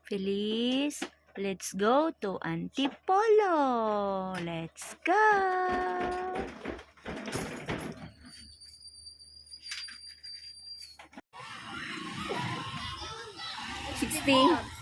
Feliz, let's go to Antipolo. Let's go. $60.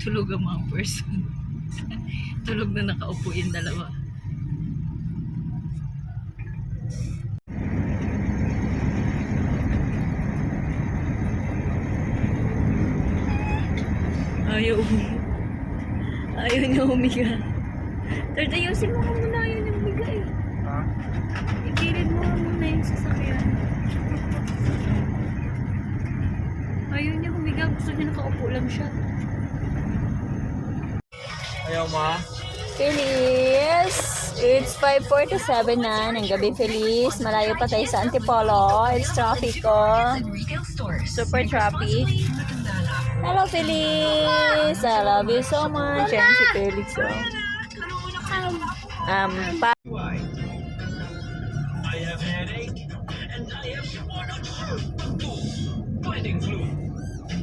Tulog ang mga person. Tulog na nakaupo yung dalawa. Ayaw umiga. Ayaw niya umiga. Tard, ayusin mo muna. Ayaw niya umiga eh. Ha? Ikilid mo muna yung sasakyan. Ayaw niya umiga. Gusto niya nakaupo lang siya. Ayaw ma? Feliz! It's 5:47 na ng gabi, Feliz. Malayo pa tayo sa Antipolo. It's traffic ko. Super traffic. Hello, Feliz! I love you so much. Yan si Felix. Oh. I have headache and I have blinding flu.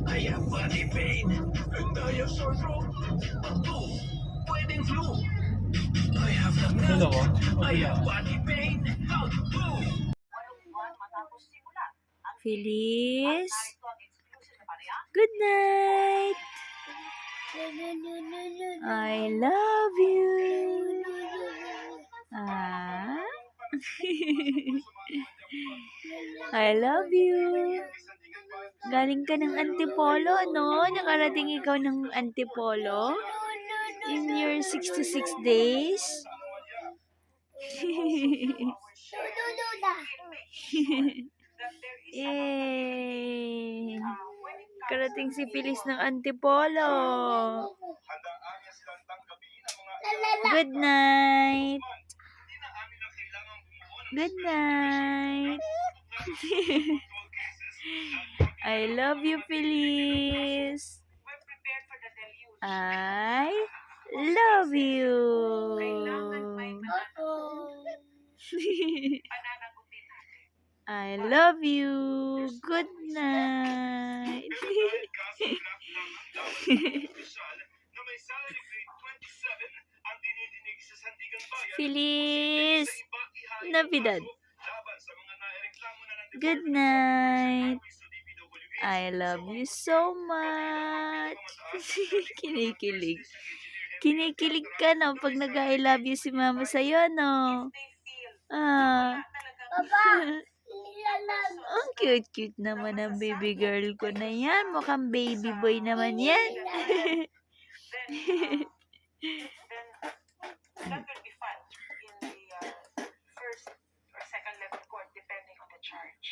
I have body pain and I have sore throat. Blinding flu. I have Hello, I have body pain. Feliz! Good night! I love you! Ah? I love you! Galing ka ng Antipolo, no? Nakarating ikaw ng Antipolo? In your 66 days? Yay! Karating si Feliz ng Antipolo. Good night! Good night! I love you, Feliz! I love you! I love you. Good night. Feliz Navidad. Good night. I love you so much. Kinikilig. Kinikilig ka na pag nag-I love you si mama sa'yo, no? Ah. Ang cute-cute naman ang baby girl ko na yan. Mukhang baby boy naman yan. That could be filed in the first or second level court depending on the charge.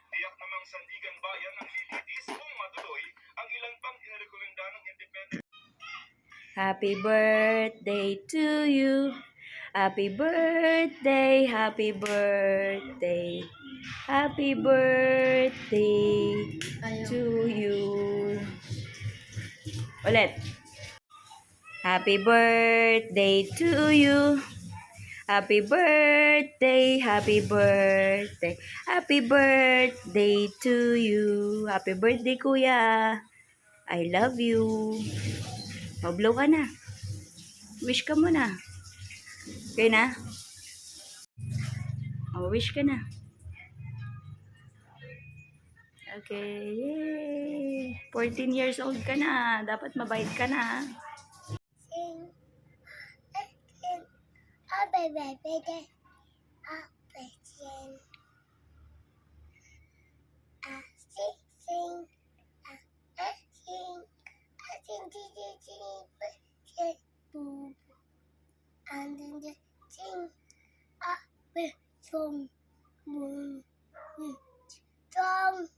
Tiyak namang sandigan bayan ng lilitis kung matuloy ang ilan pang inirekomenda ng independent. Happy birthday to you. Happy birthday, happy birthday. Happy birthday to you. Ulit. Happy birthday to you. Happy birthday, happy birthday. Happy birthday to you. Happy birthday, kuya. I love you. Pablo ka na. Wish ka muna. Okay na? Wish ka na. Okay. Yay. 14 years old ka na. Dapat mabait ka na. And then the sing up from moon strong